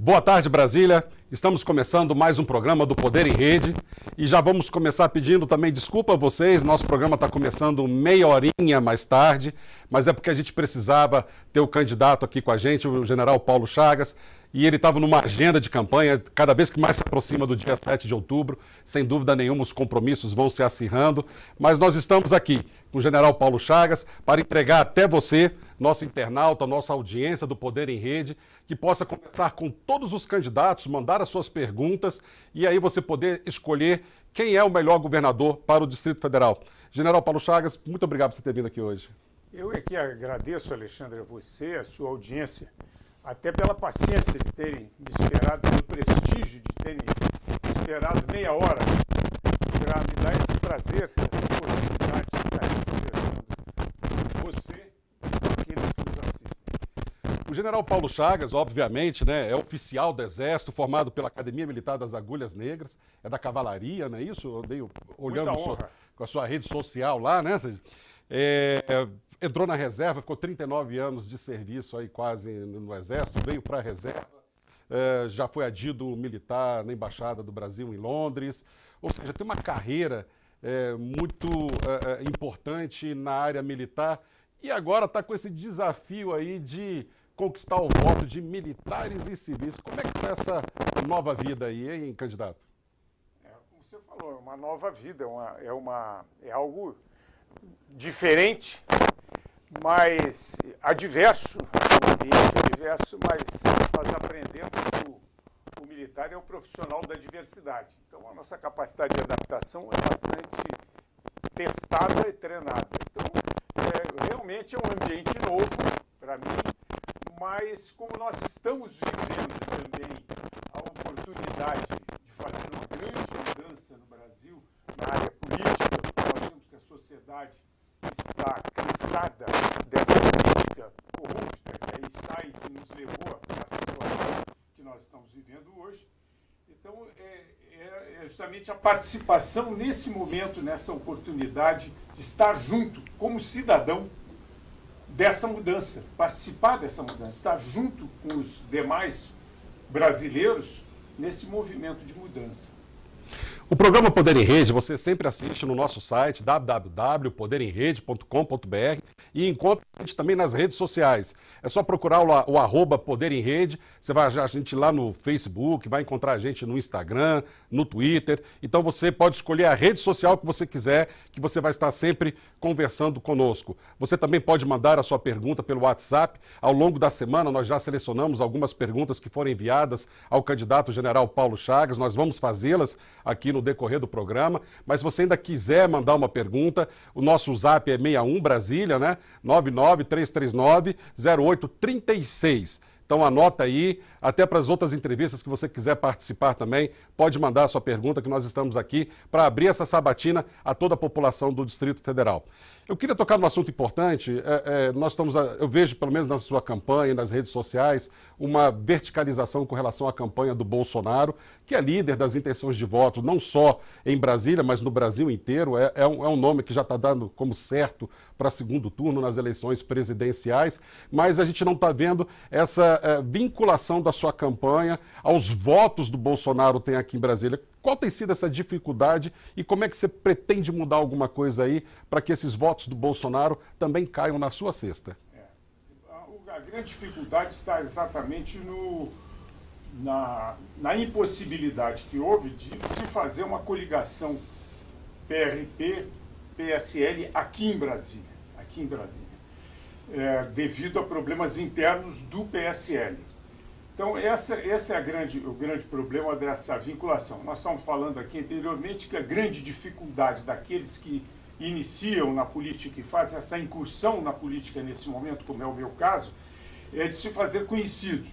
Boa tarde, Brasília. Estamos começando mais um programa do Poder em Rede e já vamos começar pedindo também desculpa a vocês. Nosso programa está começando meia horinha mais tarde, mas é porque a gente precisava ter o candidato aqui com a gente, o general Paulo Chagas, e ele estava numa agenda de campanha. Cada vez que mais se aproxima do dia 7 de outubro, sem dúvida nenhuma, os compromissos vão se acirrando, mas nós estamos aqui com o general Paulo Chagas para entregar até você, nosso internauta, nossa audiência do Poder em Rede, que possa conversar com todos os candidatos, mandar as suas perguntas e aí você poder escolher quem é o melhor governador para o Distrito Federal. General Paulo Chagas, muito obrigado por você ter vindo aqui hoje. Eu é que agradeço, Alexandre, a você, a sua audiência, até pela paciência de terem me esperado, pelo prestígio de terem esperado meia hora para me dar esse prazer, essa oportunidade de estar aqui conversando com você e com aqueles que nos assistem. O general Paulo Chagas, obviamente, né, é oficial do Exército, formado pela Academia Militar das Agulhas Negras, é da Cavalaria, não é isso? Eu andei olhando com a sua rede social lá, né? Entrou na reserva, ficou 39 anos de serviço aí quase no Exército, veio para a reserva, já foi adido militar na Embaixada do Brasil em Londres, ou seja, tem uma carreira muito importante na área militar e agora está com esse desafio aí de conquistar o voto de militares e civis. Como é que está essa nova vida aí, hein, candidato? Como você falou, é uma nova vida, é algo diferente, mas adverso, o ambiente é diverso, mas nós aprendemos que o militar é o profissional da diversidade. Então a nossa capacidade de adaptação é bastante testada e treinada. Então realmente é um ambiente novo para mim, mas como nós estamos vivendo também a oportunidade de fazer uma grande mudança no Brasil, na área política, nós vemos que a sociedade está cansada dessa política corrupta que aí está e que nos levou à situação que nós estamos vivendo hoje. Então, é justamente a participação nesse momento, nessa oportunidade de estar junto como cidadão dessa mudança, participar dessa mudança, estar junto com os demais brasileiros nesse movimento de mudança. O programa Poder em Rede você sempre assiste no nosso site www.poderenrede.com.br e encontra a gente também nas redes sociais. É só procurar o arroba Poder em Rede, você vai achar a gente lá no Facebook, vai encontrar a gente no Instagram, no Twitter. Então você pode escolher a rede social que você quiser, que você vai estar sempre conversando conosco. Você também pode mandar a sua pergunta pelo WhatsApp. Ao longo da semana nós já selecionamos algumas perguntas que foram enviadas ao candidato general Paulo Chagas. Nós vamos fazê-las aqui no decorrer do programa, mas se você ainda quiser mandar uma pergunta, o nosso zap é 61 Brasília, né? 99339-0836. Então anota aí, até para as outras entrevistas que você quiser participar também, pode mandar a sua pergunta que nós estamos aqui para abrir essa sabatina a toda a população do Distrito Federal. Eu queria tocar num assunto importante, eu vejo, pelo menos na sua campanha, nas redes sociais, uma verticalização com relação à campanha do Bolsonaro, que é líder das intenções de voto, não só em Brasília, mas no Brasil inteiro. É um nome que já está dando como certo para segundo turno nas eleições presidenciais, mas a gente não está vendo essa vinculação da sua campanha aos votos do Bolsonaro tem aqui em Brasília. Qual tem sido essa dificuldade e como é que você pretende mudar alguma coisa aí para que esses votos do Bolsonaro também caiam na sua cesta? A grande dificuldade está exatamente na impossibilidade que houve de se fazer uma coligação PRP-PSL aqui em Brasília, devido a problemas internos do PSL. Então, esse é o grande problema dessa vinculação. Nós estamos falando aqui anteriormente que a grande dificuldade daqueles que iniciam na política e fazem essa incursão na política nesse momento, como é o meu caso, é de se fazer conhecido.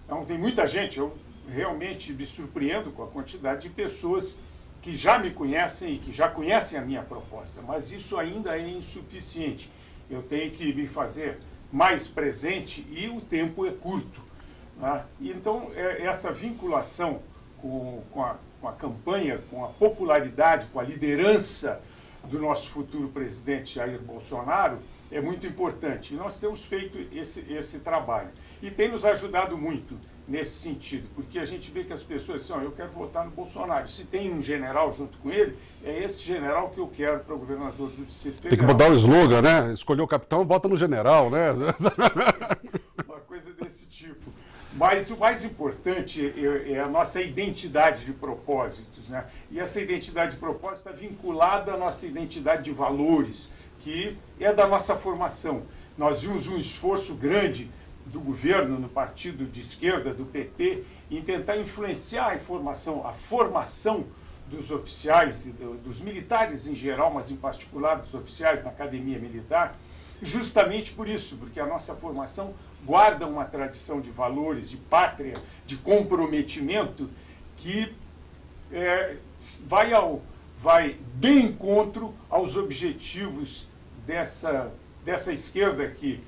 Então, tem muita gente, eu realmente me surpreendo com a quantidade de pessoas que já me conhecem e que já conhecem a minha proposta, mas isso ainda é insuficiente. Eu tenho que me fazer mais presente e o tempo é curto. Então, essa vinculação com a campanha, com a popularidade, com a liderança do nosso futuro presidente Jair Bolsonaro é muito importante. E nós temos feito esse trabalho. E tem nos ajudado muito nesse sentido, porque a gente vê que as pessoas dizem, eu quero votar no Bolsonaro. Se tem um general junto com ele, é esse general que eu quero para o governador do Distrito Federal. Tem que mudar o slogan, né? Escolher o capitão, vota no general, né? Uma coisa desse tipo. Mas o mais importante é a nossa identidade de propósitos, né? E essa identidade de propósito está vinculada à nossa identidade de valores, que é da nossa formação. Nós vimos um esforço grande do governo, no partido de esquerda, do PT, em tentar influenciar a formação dos oficiais, dos militares em geral, mas em particular dos oficiais na academia militar, justamente por isso, porque a nossa formação guarda uma tradição de valores, de pátria, de comprometimento, que vai de encontro aos objetivos dessa esquerda que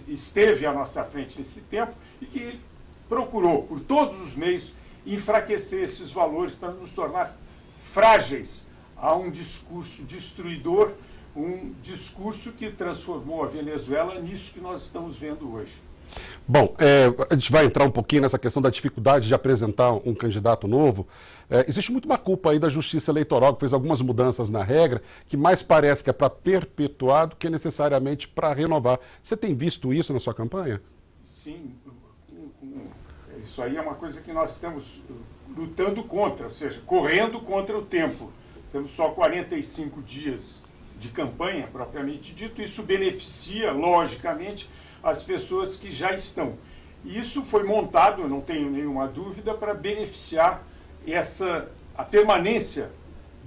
esteve à nossa frente nesse tempo e que procurou, por todos os meios, enfraquecer esses valores para nos tornar frágeis a um discurso destruidor, um discurso que transformou a Venezuela nisso que nós estamos vendo hoje. Bom, a gente vai entrar um pouquinho nessa questão da dificuldade de apresentar um candidato novo. Existe muito uma culpa aí da Justiça Eleitoral, que fez algumas mudanças na regra, que mais parece que é para perpetuar do que necessariamente para renovar. Você tem visto isso na sua campanha? Sim, isso aí é uma coisa que nós estamos lutando contra, ou seja, correndo contra o tempo. Temos só 45 dias de campanha, propriamente dito. Isso beneficia, logicamente, as pessoas que já estão. E isso foi montado, eu não tenho nenhuma dúvida, para beneficiar a permanência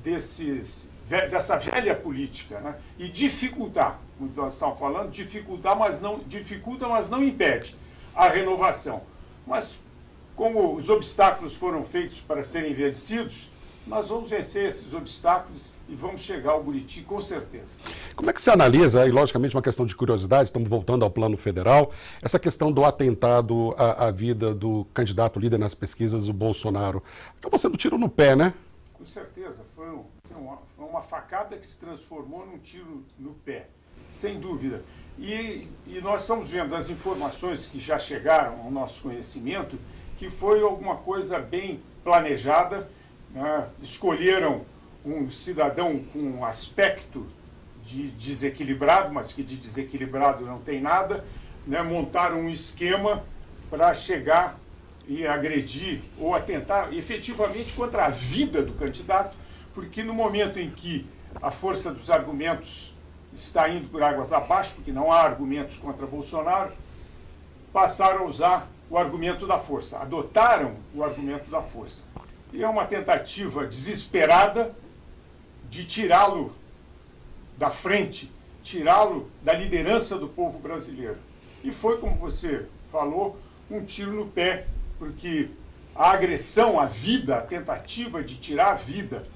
dessa velha política, né? E dificultar, como nós estamos falando, dificulta, mas não impede a renovação. Mas como os obstáculos foram feitos para serem vencidos, nós vamos vencer esses obstáculos e vamos chegar ao Buriti, com certeza. Como é que você analisa, aí, logicamente, uma questão de curiosidade, estamos voltando ao plano federal, essa questão do atentado à vida do candidato líder nas pesquisas, o Bolsonaro? Acabou sendo um tiro no pé, né? Com certeza, foi uma facada que se transformou num tiro no pé, sem dúvida. E nós estamos vendo as informações que já chegaram ao nosso conhecimento, que foi alguma coisa bem planejada, né? Escolheram um cidadão com um aspecto de desequilibrado, mas que de desequilibrado não tem nada, né? Montaram um esquema para chegar e agredir ou atentar efetivamente contra a vida do candidato, porque no momento em que a força dos argumentos está indo por águas abaixo, porque não há argumentos contra Bolsonaro, passaram a usar o argumento da força, adotaram o argumento da força. E é uma tentativa desesperada de tirá-lo da frente, tirá-lo da liderança do povo brasileiro. E foi, como você falou, um tiro no pé, porque a agressão à vida, a tentativa de tirar a vida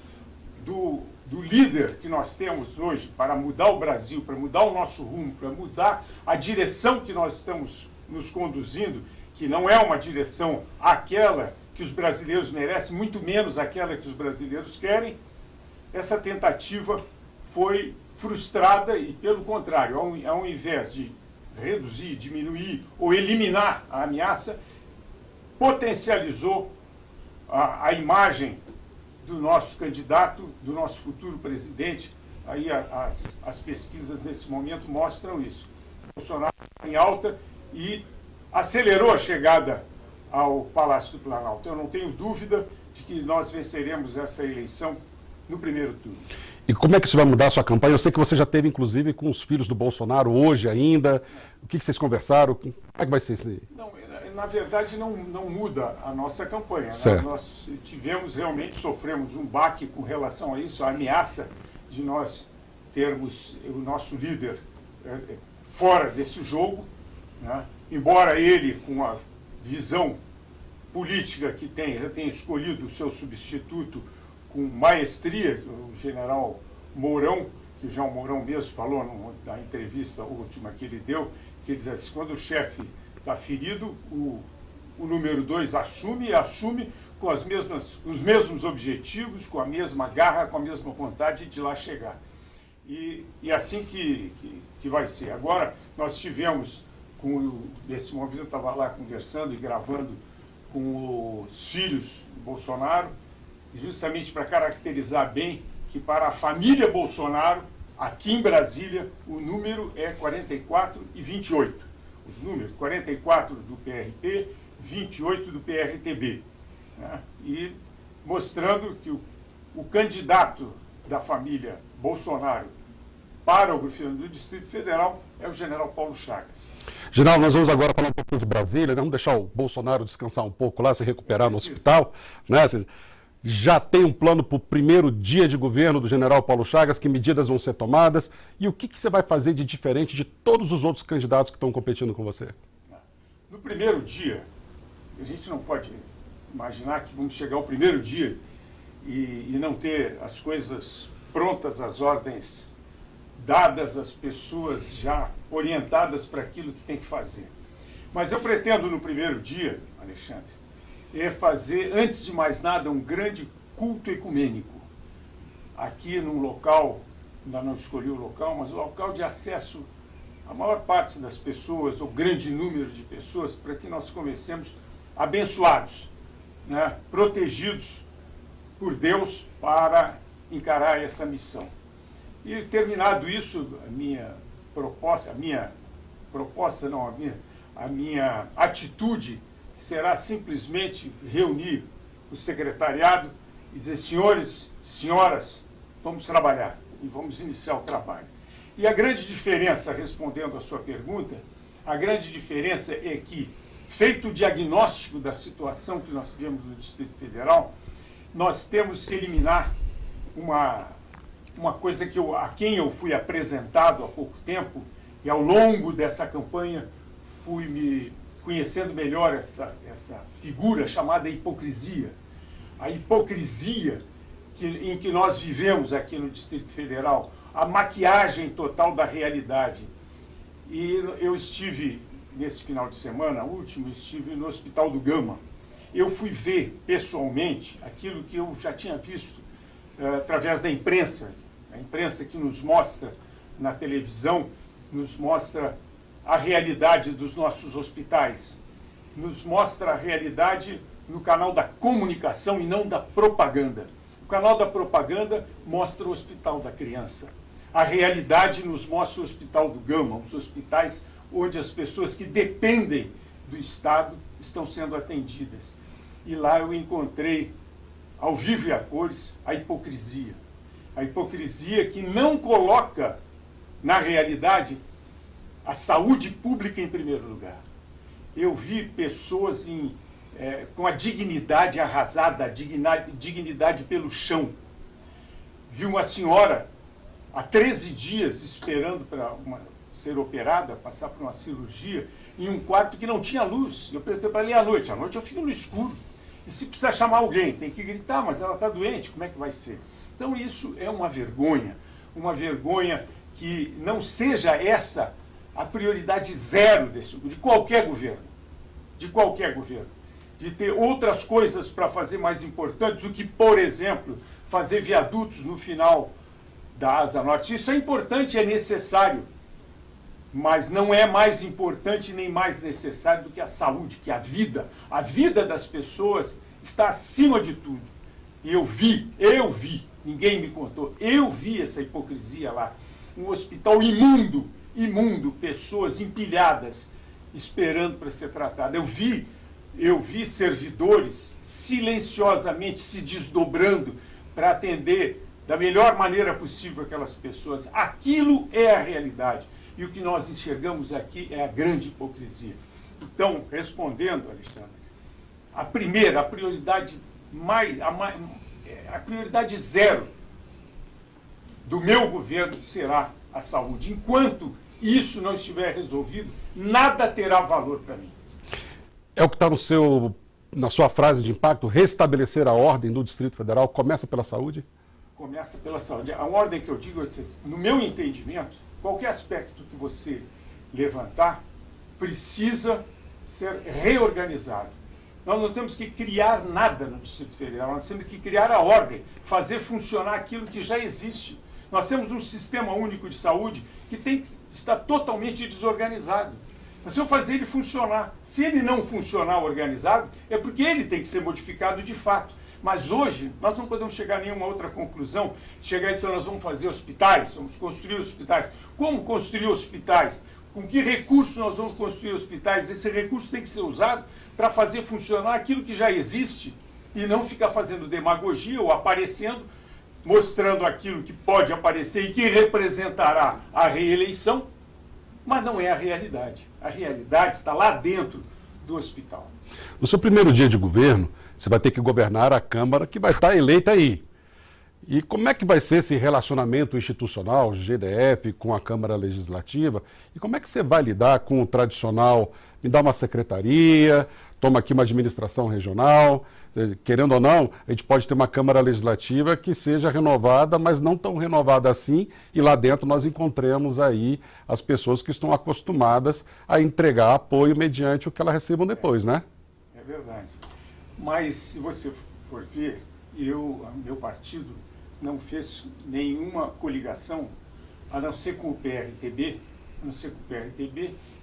do líder que nós temos hoje para mudar o Brasil, para mudar o nosso rumo, para mudar a direção que nós estamos nos conduzindo, que não é uma direção aquela que os brasileiros merecem, muito menos aquela que os brasileiros querem, essa tentativa foi frustrada e, pelo contrário, ao invés de reduzir, diminuir ou eliminar a ameaça, potencializou a imagem do nosso candidato, do nosso futuro presidente. Aí as pesquisas nesse momento mostram isso. O Bolsonaro está em alta e acelerou a chegada ao Palácio do Planalto. Eu não tenho dúvida de que nós venceremos essa eleição no primeiro turno. E como é que isso vai mudar a sua campanha? Eu sei que você já teve, inclusive, com os filhos do Bolsonaro hoje ainda. O que vocês conversaram? Como é que vai ser isso aí? Não, na verdade, não muda a nossa campanha. Certo. Né? Nós sofremos um baque com relação a isso, a ameaça de nós termos o nosso líder fora desse jogo, né? Embora ele, com a visão política que tem, já tenha escolhido o seu substituto com maestria, o general Mourão, que o João Mourão mesmo falou na entrevista última que ele deu, que ele diz assim, quando o chefe está ferido, o número 2 assume com os mesmos objetivos, com a mesma garra, com a mesma vontade de lá chegar. E assim que vai ser. Agora, nós tivemos, nesse momento eu estava lá conversando e gravando com os filhos do Bolsonaro, justamente para caracterizar bem que para a família Bolsonaro, aqui em Brasília, o número é 44 e 28. Os números, 44 do PRP, 28 do PRTB. Né? E mostrando que o candidato da família Bolsonaro para o governo do Distrito Federal é o general Paulo Chagas. General, nós vamos agora falar um pouquinho de Brasília, né? Vamos deixar o Bolsonaro descansar um pouco lá, se recuperar no hospital, né? Já tem um plano para o primeiro dia de governo do general Paulo Chagas, que medidas vão ser tomadas e o que você vai fazer de diferente de todos os outros candidatos que estão competindo com você? No primeiro dia, a gente não pode imaginar que vamos chegar ao primeiro dia e não ter as coisas prontas, as ordens dadas às pessoas já orientadas para aquilo que tem que fazer. Mas eu pretendo no primeiro dia, Alexandre, fazer, antes de mais nada, um grande culto ecumênico. Aqui num local, ainda não escolhi o local, mas um local de acesso à maior parte das pessoas, ou grande número de pessoas, para que nós comecemos abençoados, né, protegidos por Deus para encarar essa missão. E terminado isso, a minha atitude será simplesmente reunir o secretariado e dizer: senhores, senhoras, vamos trabalhar e vamos iniciar o trabalho. E a grande diferença, respondendo à sua pergunta, a grande diferença é que, feito o diagnóstico da situação que nós tivemos no Distrito Federal, nós temos que eliminar uma coisa a quem eu fui apresentado há pouco tempo, e ao longo dessa campanha fui me conhecendo melhor essa figura chamada hipocrisia. A hipocrisia em que nós vivemos aqui no Distrito Federal, a maquiagem total da realidade. E eu estive, nesse final de semana último, estive no Hospital do Gama. Eu fui ver pessoalmente aquilo que eu já tinha visto através da imprensa, a imprensa que nos mostra na televisão, nos mostra a realidade dos nossos hospitais, nos mostra a realidade no canal da comunicação e não da propaganda. O canal da propaganda mostra o Hospital da Criança. A realidade nos mostra o Hospital do Gama, os hospitais onde as pessoas que dependem do Estado estão sendo atendidas. E lá eu encontrei, ao vivo e a cores, a hipocrisia. A hipocrisia que não coloca, na realidade, a saúde pública em primeiro lugar. Eu vi pessoas com a dignidade arrasada, a dignidade pelo chão. Vi uma senhora há 13 dias esperando para ser operada, passar por uma cirurgia, em um quarto que não tinha luz. Eu perguntei para ela: à noite eu fico no escuro. E se precisar chamar alguém, tem que gritar, mas ela está doente, como é que vai ser? Então isso é uma vergonha que não seja essa a prioridade zero de qualquer governo, de ter outras coisas para fazer mais importantes do que, por exemplo, fazer viadutos no final da Asa Norte. Isso é importante, é necessário, mas não é mais importante nem mais necessário do que a saúde, que a vida das pessoas está acima de tudo. E eu vi, ninguém me contou, eu vi essa hipocrisia lá, um hospital imundo, pessoas empilhadas, esperando para ser tratada. Eu vi servidores silenciosamente se desdobrando para atender da melhor maneira possível aquelas pessoas. Aquilo é a realidade. E o que nós enxergamos aqui é a grande hipocrisia. Então, respondendo, Alexandre, a prioridade zero do meu governo será a saúde. Enquanto isso não estiver resolvido, nada terá valor para mim. É o que está na sua frase de impacto: restabelecer a ordem do Distrito Federal começa pela saúde? Começa pela saúde. A ordem que eu digo, no meu entendimento, qualquer aspecto que você levantar precisa ser reorganizado. Nós não temos que criar nada no Distrito Federal, nós temos que criar a ordem, fazer funcionar aquilo que já existe. Nós temos um sistema único de saúde que está totalmente desorganizado. Nós vamos fazer ele funcionar. Se ele não funcionar organizado, é porque ele tem que ser modificado de fato. Mas hoje, nós não podemos chegar a nenhuma outra conclusão. Chegar e dizer, nós vamos fazer hospitais, vamos construir hospitais. Como construir hospitais? Com que recurso nós vamos construir hospitais? Esse recurso tem que ser usado para fazer funcionar aquilo que já existe e não ficar fazendo demagogia ou aparecendo, mostrando aquilo que pode aparecer e que representará a reeleição, mas não é a realidade. A realidade está lá dentro do hospital. No seu primeiro dia de governo, você vai ter que governar a Câmara que vai estar eleita aí. E como é que vai ser esse relacionamento institucional, GDF, com a Câmara Legislativa? E como é que você vai lidar com o tradicional, me dá uma secretaria, toma aqui uma administração regional? Querendo ou não, a gente pode ter uma Câmara Legislativa que seja renovada, mas não tão renovada assim, e lá dentro nós encontremos aí as pessoas que estão acostumadas a entregar apoio mediante o que elas recebam depois, né? É verdade. Mas se você for ver, meu partido não fez nenhuma coligação, a não ser com o PRTB,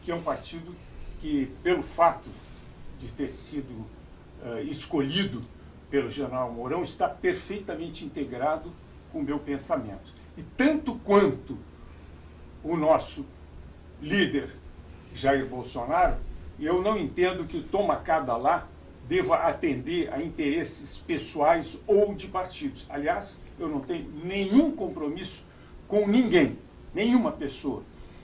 que é um partido que, pelo fato de ter sido escolhido pelo general Mourão, está perfeitamente integrado com o meu pensamento. E tanto quanto o nosso líder, Jair Bolsonaro, eu não entendo que o toma cada lá deva atender a interesses pessoais ou de partidos. Aliás, eu não tenho nenhum compromisso com ninguém, nenhuma pessoa.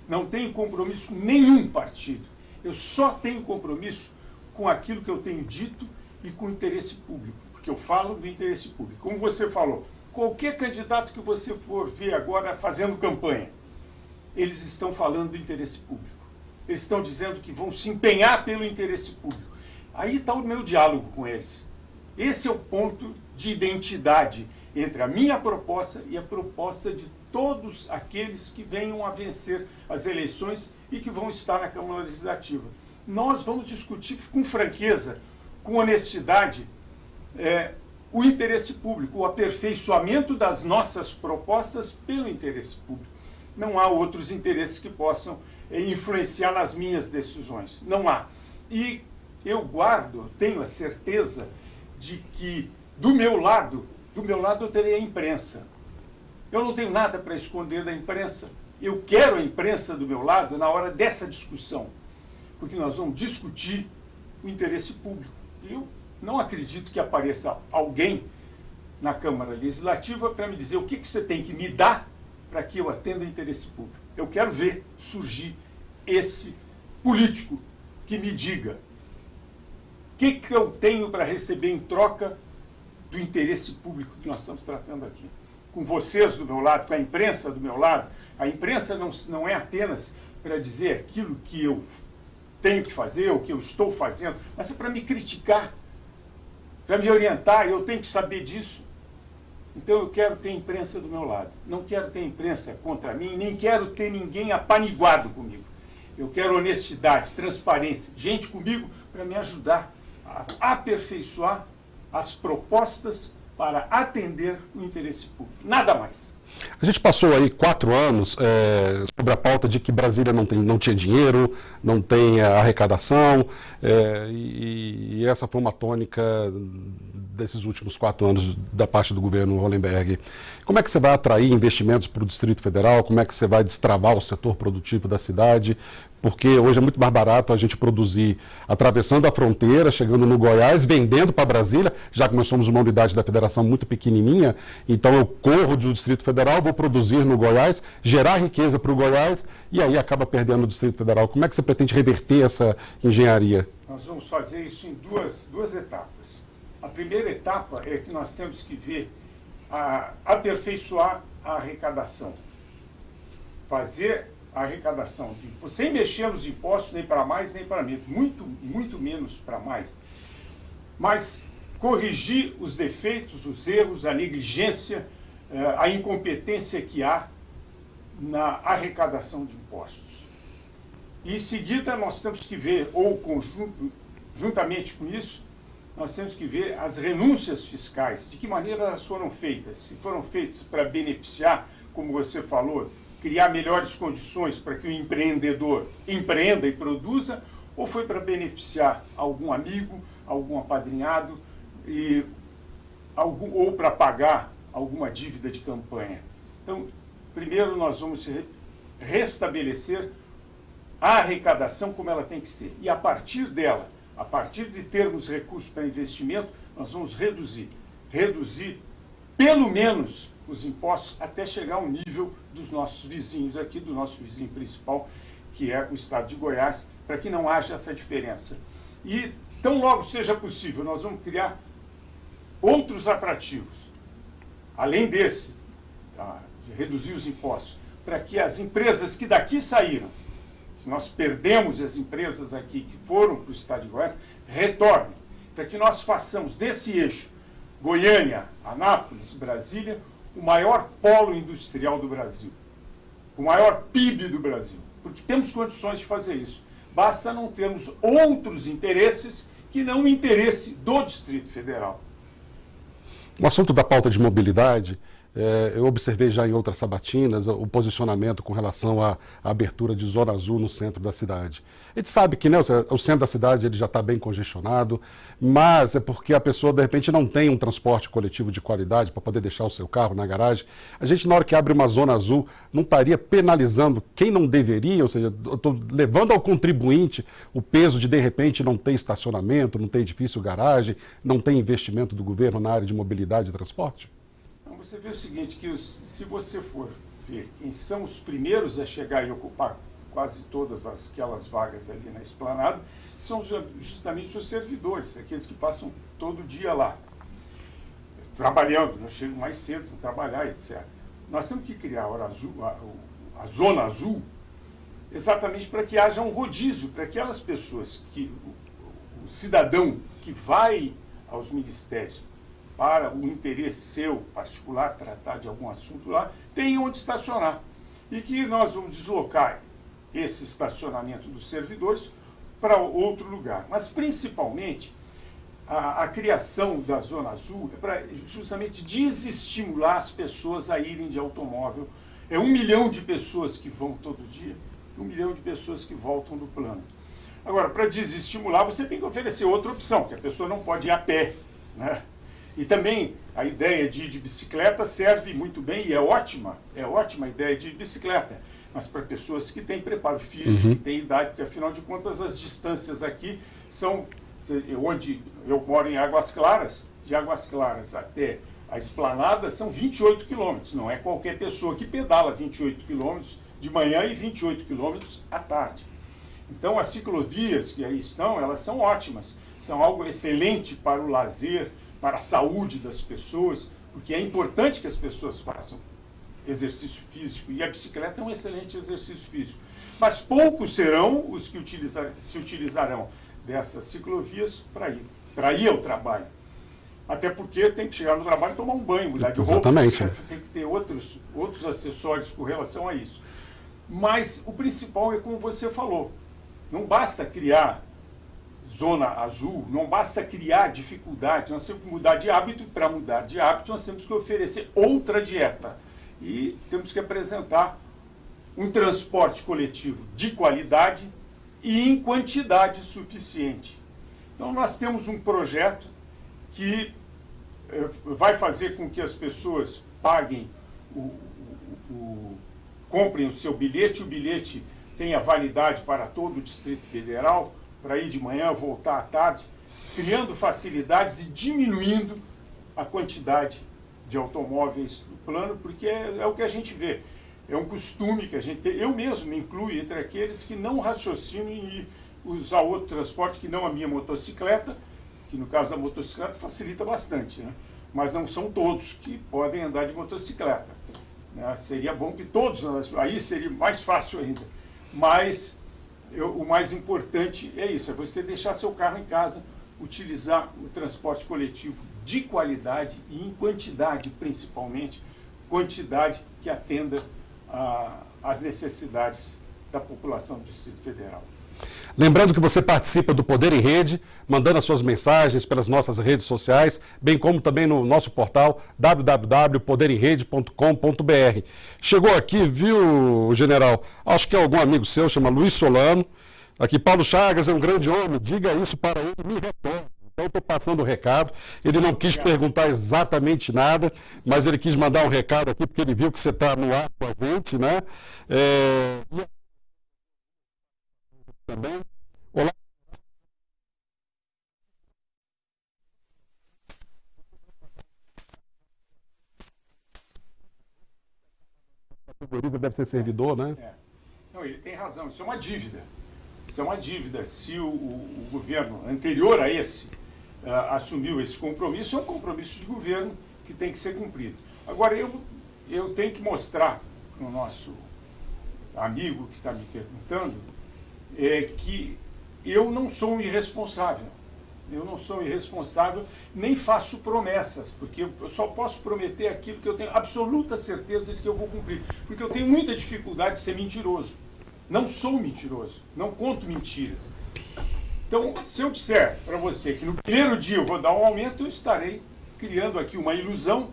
Não tenho compromisso com nenhum partido. Eu só tenho compromisso com aquilo que eu tenho dito e com o interesse público, porque eu falo do interesse público. Como você falou, qualquer candidato que você for ver agora fazendo campanha, eles estão falando do interesse público. Eles estão dizendo que vão se empenhar pelo interesse público. Aí está o meu diálogo com eles. Esse é o ponto de identidade entre a minha proposta e a proposta de todos aqueles que venham a vencer as eleições e que vão estar na Câmara Legislativa. Nós vamos discutir com franqueza, com honestidade, o interesse público, o aperfeiçoamento das nossas propostas pelo interesse público. Não há outros interesses que possam influenciar nas minhas decisões. Não há. E eu tenho a certeza de que do meu lado eu terei a imprensa. Eu não tenho nada para esconder da imprensa. Eu quero a imprensa do meu lado na hora dessa discussão, porque nós vamos discutir o interesse público. Eu não acredito que apareça alguém na Câmara Legislativa para me dizer o que você tem que me dar para que eu atenda o interesse público. Eu quero ver surgir esse político que me diga o que eu tenho para receber em troca do interesse público que nós estamos tratando aqui. Com vocês do meu lado, com a imprensa do meu lado. A imprensa não é apenas para dizer aquilo que eu tenho que fazer, o que eu estou fazendo, mas é para me criticar, para me orientar, eu tenho que saber disso. Então eu quero ter imprensa do meu lado. Não quero ter imprensa contra mim, nem quero ter ninguém apaniguado comigo. Eu quero honestidade, transparência, gente comigo para me ajudar a aperfeiçoar as propostas para atender o interesse público. Nada mais. A gente passou aí 4 anos sobre a pauta de que Brasília não tinha dinheiro, não tem arrecadação, e essa foi uma tônica desses últimos 4 anos da parte do governo Hollenberg. Como é que você vai atrair investimentos para o Distrito Federal? Como é que você vai destravar o setor produtivo da cidade? Porque hoje é muito mais barato a gente produzir atravessando a fronteira, chegando no Goiás, vendendo para Brasília, já que nós somos uma unidade da federação muito pequenininha, então eu corro do Distrito Federal, vou produzir no Goiás, gerar riqueza para o Goiás e aí acaba perdendo o Distrito Federal. Como é que você pretende reverter essa engenharia? Nós vamos fazer isso em duas etapas. A primeira etapa é que nós temos que ver, aperfeiçoar a arrecadação. Fazer a arrecadação, sem mexer nos impostos, nem para mais, nem para menos, muito menos para mais. Mas corrigir os defeitos, os erros, a negligência, a incompetência que há na arrecadação de impostos. E em seguida nós temos que ver, juntamente com isso, nós temos que ver as renúncias fiscais, de que maneira elas foram feitas. Se foram feitas para beneficiar, como você falou, criar melhores condições para que o empreendedor empreenda e produza, ou foi para beneficiar algum amigo, algum apadrinhado, ou para pagar alguma dívida de campanha? Então, primeiro nós vamos restabelecer a arrecadação como ela tem que ser. E a partir dela, a partir de termos recursos para investimento, nós vamos reduzir pelo menos os impostos até chegar ao nível dos nossos vizinhos aqui, do nosso vizinho principal, que é o estado de Goiás, para que não haja essa diferença. E tão logo seja possível, nós vamos criar outros atrativos, além desse, de reduzir os impostos, para que as empresas que daqui saíram, que nós perdemos as empresas aqui que foram para o estado de Goiás, retornem, para que nós façamos desse eixo, Goiânia, Anápolis, Brasília, o maior polo industrial do Brasil, o maior PIB do Brasil, porque temos condições de fazer isso. Basta não termos outros interesses que não o interesse do Distrito Federal. O assunto da pauta de mobilidade, eu observei já em outras sabatinas o posicionamento com relação à abertura de Zona Azul no centro da cidade. A gente sabe que, né, o centro da cidade ele já está bem congestionado, mas é porque a pessoa, de repente, não tem um transporte coletivo de qualidade para poder deixar o seu carro na garagem. A gente, na hora que abre uma Zona Azul, não estaria penalizando quem não deveria, ou seja, eu estou levando ao contribuinte o peso de repente, não ter estacionamento, não ter edifício garagem, não ter investimento do governo na área de mobilidade e transporte? Você vê o seguinte, que se você for ver quem são os primeiros a chegar e ocupar quase todas aquelas vagas ali na esplanada, são justamente os servidores, aqueles que passam todo dia lá, trabalhando, não chegam mais cedo para trabalhar, etc. Nós temos que criar a Zona Azul exatamente para que haja um rodízio, para aquelas pessoas o cidadão que vai aos ministérios para o interesse seu particular, tratar de algum assunto lá, tem onde estacionar. E que nós vamos deslocar esse estacionamento dos servidores para outro lugar. Mas, principalmente, a criação da Zona Azul é para justamente desestimular as pessoas a irem de automóvel. É 1 milhão de pessoas que vão todo dia, 1 milhão de pessoas que voltam do plano. Agora, para desestimular, você tem que oferecer outra opção, que a pessoa não pode ir a pé, né? E também a ideia de ir de bicicleta serve muito bem, e é ótima a ideia de bicicleta, mas para pessoas que têm preparo físico, que têm idade, porque afinal de contas as distâncias aqui são, onde eu moro em Águas Claras, de Águas Claras até a Esplanada são 28 quilômetros, não é qualquer pessoa que pedala 28 quilômetros de manhã e 28 quilômetros à tarde. Então as ciclovias que aí estão, elas são ótimas, são algo excelente para o lazer, para a saúde das pessoas, porque é importante que as pessoas façam exercício físico, e a bicicleta é um excelente exercício físico. Mas poucos serão os que se utilizarão dessas ciclovias para ir ao trabalho. Até porque tem que chegar no trabalho e tomar um banho, mudar de roupa, tem que ter outros acessórios com relação a isso. Mas o principal é como você falou, não basta criar Zona Azul, não basta criar dificuldade, nós temos que mudar de hábito, e para mudar de hábito nós temos que oferecer outra dieta. E temos que apresentar um transporte coletivo de qualidade e em quantidade suficiente. Então nós temos um projeto que vai fazer com que as pessoas paguem, comprem o seu bilhete, o bilhete tenha validade para todo o Distrito Federal, para ir de manhã, voltar à tarde, criando facilidades e diminuindo a quantidade de automóveis do plano, porque é o que a gente vê. É um costume que a gente tem. Eu mesmo me incluo entre aqueles que não raciocinam em usar outro transporte que não a minha motocicleta, que no caso da motocicleta facilita bastante, né? Mas não são todos que podem andar de motocicleta, né? Seria bom que todos, aí seria mais fácil ainda. Mas o mais importante é isso, é você deixar seu carro em casa, utilizar o transporte coletivo de qualidade e em quantidade, principalmente, quantidade que atenda às necessidades da população do Distrito Federal. Lembrando que você participa do Poder em Rede, mandando as suas mensagens pelas nossas redes sociais, bem como também no nosso portal www.poderenrede.com.br. Chegou aqui, viu, general? Acho que é algum amigo seu, chama Luiz Solano. Aqui, Paulo Chagas é um grande homem, diga isso para ele, me retorne. Então, eu estou passando o recado. Ele não quis perguntar exatamente nada, mas ele quis mandar um recado aqui, porque ele viu que você está no ar com a gente, né? Também. Olá. A deve ser servidor, né? Não, ele tem razão, isso é uma dívida. Isso é uma dívida. Se o governo anterior a esse assumiu esse compromisso, é um compromisso de governo que tem que ser cumprido. Agora, eu tenho que mostrar para o nosso amigo que está me perguntando que eu não sou um irresponsável. Eu não sou irresponsável, nem faço promessas, porque eu só posso prometer aquilo que eu tenho absoluta certeza de que eu vou cumprir. Porque eu tenho muita dificuldade de ser mentiroso. Não sou mentiroso, não conto mentiras. Então, se eu disser para você que no primeiro dia eu vou dar um aumento, eu estarei criando aqui uma ilusão,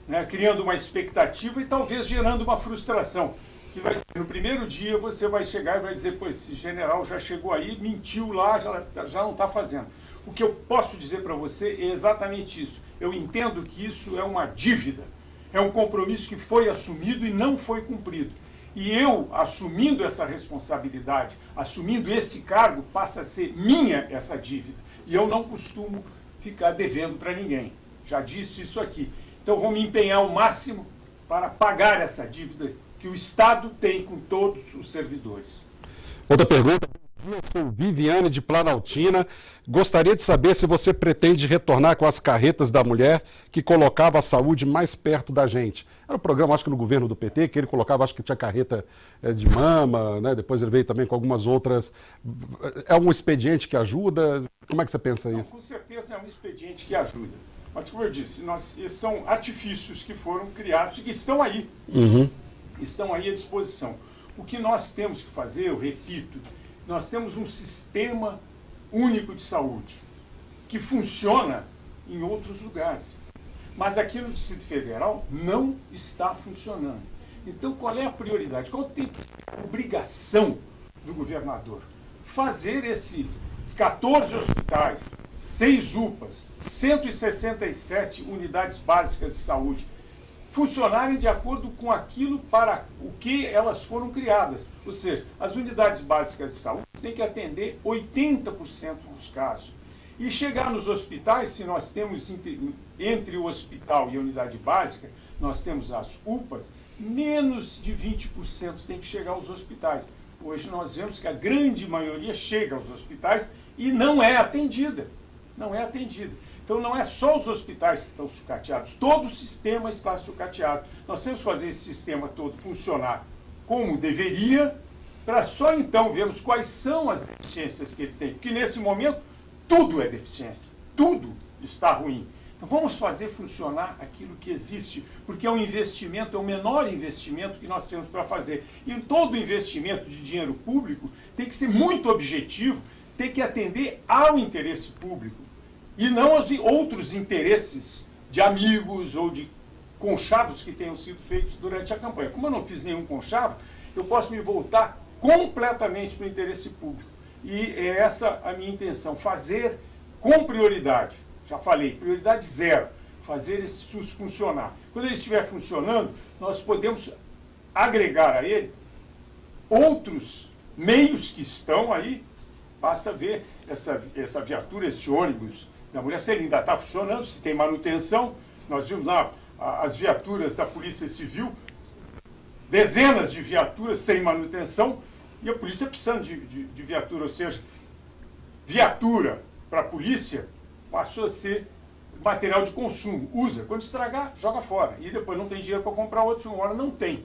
né, criando uma expectativa e talvez gerando uma frustração. Que vai ser, no primeiro dia você vai chegar e vai dizer, pô, esse general já chegou aí, mentiu lá, já não está fazendo. O que eu posso dizer para você é exatamente isso. Eu entendo que isso é uma dívida, é um compromisso que foi assumido e não foi cumprido. E eu, assumindo essa responsabilidade, assumindo esse cargo, passa a ser minha essa dívida. E eu não costumo ficar devendo para ninguém. Já disse isso aqui. Então, vou me empenhar ao máximo para pagar essa dívida que o Estado tem com todos os servidores. Outra pergunta. Eu sou Viviane de Planaltina. Gostaria de saber se você pretende retornar com as carretas da mulher que colocava a saúde mais perto da gente. Era um programa, acho que no governo do PT, que ele colocava, acho que tinha carreta de mama, né? Depois ele veio também com algumas outras. É um expediente que ajuda? Como é que você pensa isso? Com certeza é um expediente que ajuda. Mas, como eu disse, esses são artifícios que foram criados e que estão aí. Estão aí à disposição. O que nós temos que fazer, eu repito, nós temos um sistema único de saúde que funciona em outros lugares. Mas aqui no Distrito Federal não está funcionando. Então, qual é a prioridade? Qual tem a obrigação do governador? Fazer esses 14 hospitais, 6 UPAs, 167 unidades básicas de saúde, funcionarem de acordo com aquilo para o que elas foram criadas. Ou seja, as unidades básicas de saúde têm que atender 80% dos casos. E chegar nos hospitais, se nós temos entre o hospital e a unidade básica, nós temos as UPAs, menos de 20% tem que chegar aos hospitais. Hoje nós vemos que a grande maioria chega aos hospitais e não é atendida. Não é atendida. Então não é só os hospitais que estão sucateados, todo o sistema está sucateado. Nós temos que fazer esse sistema todo funcionar como deveria, para só então vermos quais são as deficiências que ele tem. Porque nesse momento tudo é deficiência, tudo está ruim. Então vamos fazer funcionar aquilo que existe, porque é um investimento, é o menor investimento que nós temos para fazer. E todo investimento de dinheiro público tem que ser muito objetivo, tem que atender ao interesse público e não aos outros interesses de amigos ou de conchavos que tenham sido feitos durante a campanha. Como eu não fiz nenhum conchavo, eu posso me voltar completamente para o interesse público. E é essa a minha intenção, fazer com prioridade. Já falei, prioridade zero, fazer esse SUS funcionar. Quando ele estiver funcionando, nós podemos agregar a ele outros meios que estão aí. Basta ver essa viatura, esse ônibus da mulher, se ele ainda está funcionando, se tem manutenção. Nós vimos lá as viaturas da Polícia Civil, dezenas de viaturas sem manutenção, e a polícia precisando de viatura, ou seja, viatura para a polícia passou a ser material de consumo. Usa, quando estragar, joga fora. E depois não tem dinheiro para comprar outro, uma hora não tem.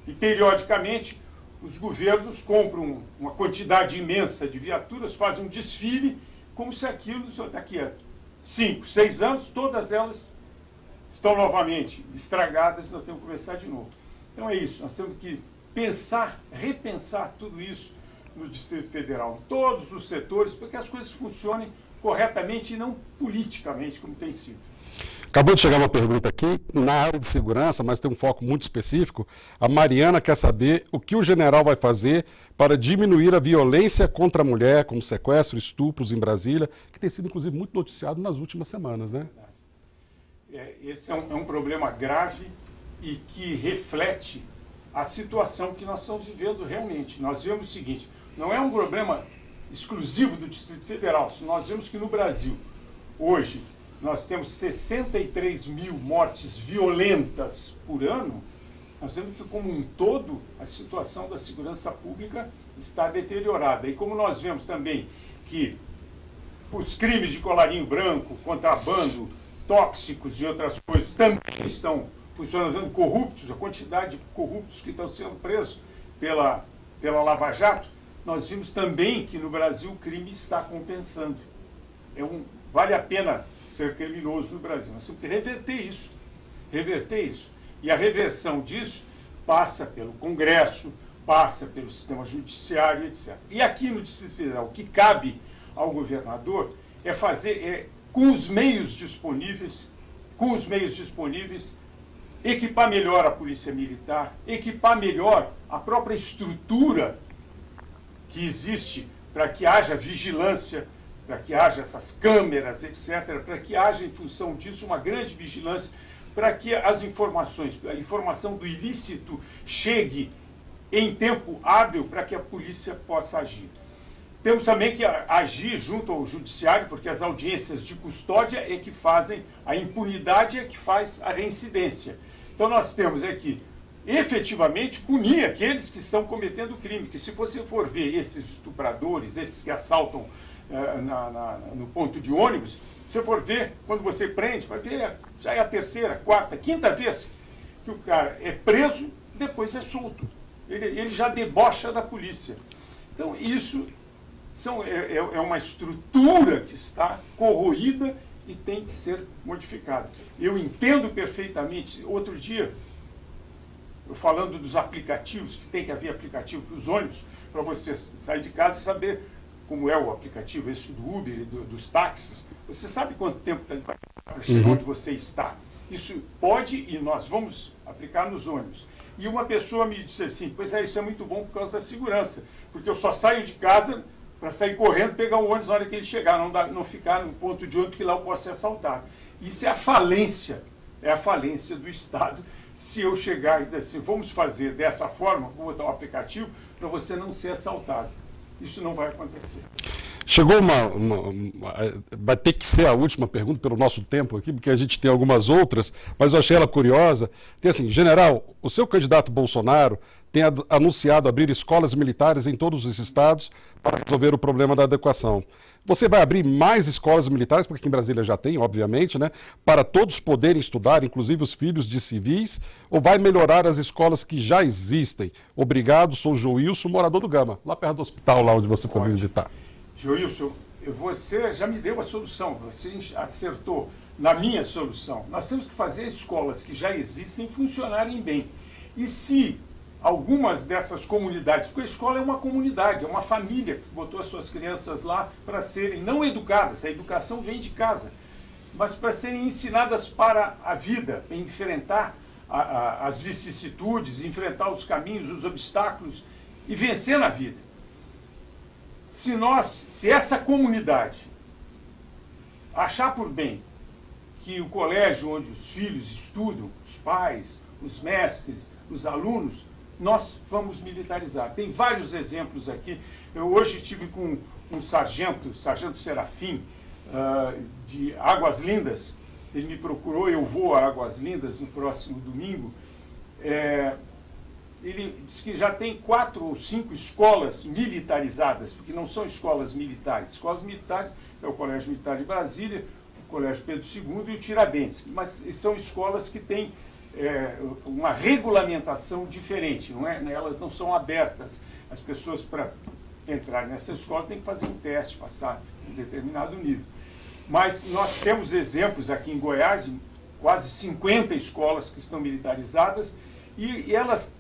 E periodicamente os governos compram uma quantidade imensa de viaturas, fazem um desfile, como se aquilo, daqui a 5, 6 anos, todas elas estão novamente estragadas, nós temos que começar de novo. Então é isso, nós temos que pensar, repensar tudo isso, no Distrito Federal, em todos os setores, para que as coisas funcionem corretamente e não politicamente, como tem sido. Acabou de chegar uma pergunta aqui, na área de segurança, mas tem um foco muito específico. A Mariana quer saber o que o general vai fazer para diminuir a violência contra a mulher, como sequestro, estupros em Brasília, que tem sido, inclusive, muito noticiado nas últimas semanas, né? Esse é um problema grave e que reflete a situação que nós estamos vivendo realmente. Nós vemos o seguinte, não é um problema exclusivo do Distrito Federal. Nós vemos que no Brasil, hoje, nós temos 63 mil mortes violentas por ano. Nós vemos que, como um todo, a situação da segurança pública está deteriorada. E como nós vemos também que os crimes de colarinho branco, contrabando, tóxicos e outras coisas também estão funcionando, corruptos, a quantidade de corruptos que estão sendo presos pela Lava Jato, nós vimos também que no Brasil o crime está compensando. Vale a pena ser criminoso no Brasil. Nós temos que reverter isso. E a reversão disso passa pelo Congresso, passa pelo sistema judiciário, etc. E aqui no Distrito Federal, o que cabe ao governador é fazer, com os meios disponíveis, equipar melhor a polícia militar, equipar melhor a própria estrutura que existe para que haja vigilância, para que haja essas câmeras, etc., para que haja, em função disso, uma grande vigilância, para que as informações, a informação do ilícito chegue em tempo hábil para que a polícia possa agir. Temos também que agir junto ao judiciário, porque as audiências de custódia é que fazem, a impunidade é que faz a reincidência. Então nós temos que efetivamente punir aqueles que estão cometendo crime, que se você for ver esses estupradores, esses que assaltam no ponto de ônibus, se você for ver, quando você prende, vai ver, já é a terceira, quarta, quinta vez que o cara é preso, depois é solto. Ele já debocha da polícia. Então isso é uma estrutura que está corroída e tem que ser modificada. Eu entendo perfeitamente, outro dia, eu falando dos aplicativos, que tem que haver aplicativo para os ônibus, para você sair de casa e saber como é o aplicativo, esse do Uber e dos táxis. Você sabe quanto tempo vai para chegar onde você está. Isso pode e nós vamos aplicar nos ônibus. E uma pessoa me disse assim, pois isso é muito bom por causa da segurança, porque eu só saio de casa para sair correndo, pegar o ônibus na hora que ele chegar, não ficar no ponto de ônibus, porque lá eu posso ser assaltado. Isso é a falência do Estado. Se eu chegar e dizer assim, vamos fazer dessa forma, vou botar um aplicativo para você não ser assaltado. Isso não vai acontecer. Chegou vai ter que ser a última pergunta pelo nosso tempo aqui, porque a gente tem algumas outras, mas eu achei ela curiosa. Tem assim, general, o seu candidato Bolsonaro tem anunciado abrir escolas militares em todos os estados para resolver o problema da adequação. Você vai abrir mais escolas militares, porque aqui em Brasília já tem, obviamente, né, para todos poderem estudar, inclusive os filhos de civis, ou vai melhorar as escolas que já existem? Obrigado, sou Joilson, morador do Gama, lá perto do hospital, lá onde você pode visitar. Joilson, você já me deu a solução, você acertou na minha solução. Nós temos que fazer escolas que já existem funcionarem bem. E se algumas dessas comunidades, porque a escola é uma comunidade, é uma família que botou as suas crianças lá para serem não educadas, a educação vem de casa, mas para serem ensinadas para a vida, para enfrentar as vicissitudes, enfrentar os caminhos, os obstáculos e vencer na vida. Se essa comunidade achar por bem que o colégio onde os filhos estudam, os pais, os mestres, os alunos, nós vamos militarizar. Tem vários exemplos aqui. Eu hoje estive com um sargento Serafim, de Águas Lindas. Ele me procurou, eu vou a Águas Lindas no próximo domingo. Ele disse que já tem 4 ou 5 escolas militarizadas, porque não são escolas militares. Escolas militares é o Colégio Militar de Brasília, o Colégio Pedro II e o Tiradentes. Mas são escolas que têm uma regulamentação diferente, elas não são abertas. As pessoas, para entrar nessa escola, têm que fazer um teste, passar um determinado nível. Mas nós temos exemplos aqui em Goiás, quase 50 escolas que estão militarizadas, e elas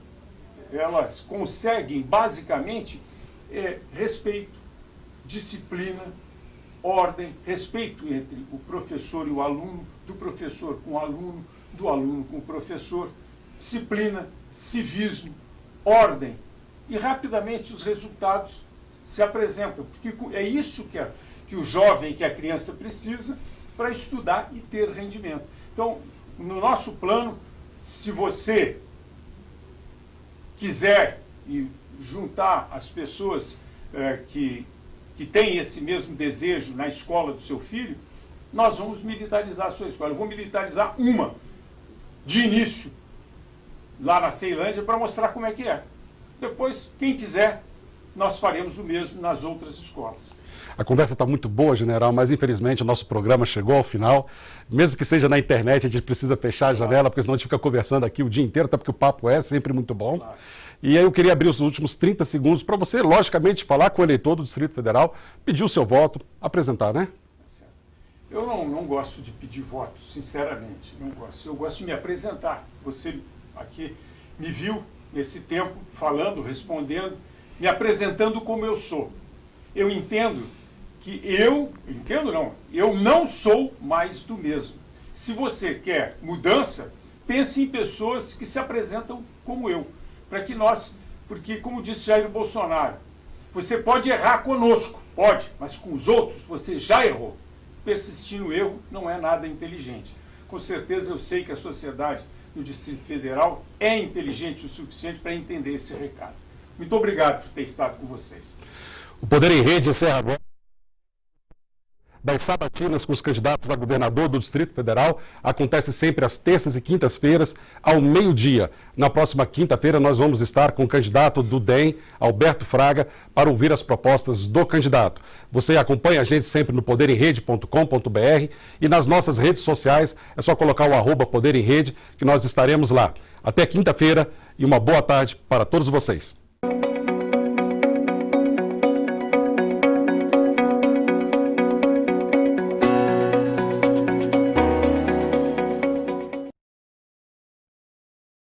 conseguem, basicamente, é respeito, disciplina, ordem, respeito entre o professor e o aluno, do professor com o aluno, do aluno com o professor, disciplina, civismo, ordem. E rapidamente os resultados se apresentam, porque é isso que o jovem, que a criança precisa para estudar e ter rendimento. Então, no nosso plano, se você quiser juntar as pessoas que têm esse mesmo desejo na escola do seu filho, nós vamos militarizar a sua escola. Eu vou militarizar uma, de início, lá na Ceilândia, para mostrar como é que é. Depois, quem quiser, nós faremos o mesmo nas outras escolas. A conversa está muito boa, general, mas infelizmente o nosso programa chegou ao final. Mesmo que seja na internet, a gente precisa fechar a janela, porque senão a gente fica conversando aqui o dia inteiro, até porque o papo é sempre muito bom. Claro. E aí eu queria abrir os últimos 30 segundos para você, logicamente, falar com o eleitor do Distrito Federal, pedir o seu voto, apresentar, né? Eu não gosto de pedir voto, sinceramente, não gosto. Eu gosto de me apresentar. Você aqui me viu nesse tempo falando, respondendo, me apresentando como eu sou. Eu entendo que eu não sou mais do mesmo. Se você quer mudança, pense em pessoas que se apresentam como eu. Porque como disse Jair Bolsonaro, você pode errar conosco, pode, mas com os outros você já errou. Persistir no erro não é nada inteligente. Com certeza eu sei que a sociedade do Distrito Federal é inteligente o suficiente para entender esse recado. Muito obrigado por ter estado com vocês. O Poder em Rede encerra agora das sabatinas com os candidatos a governador do Distrito Federal. Acontece sempre às terças e quintas-feiras, ao meio-dia. Na próxima quinta-feira, nós vamos estar com o candidato do DEM, Alberto Fraga, para ouvir as propostas do candidato. Você acompanha a gente sempre no poderimrede.com.br e nas nossas redes sociais é só colocar o @Poder em Rede que nós estaremos lá. Até quinta-feira e uma boa tarde para todos vocês.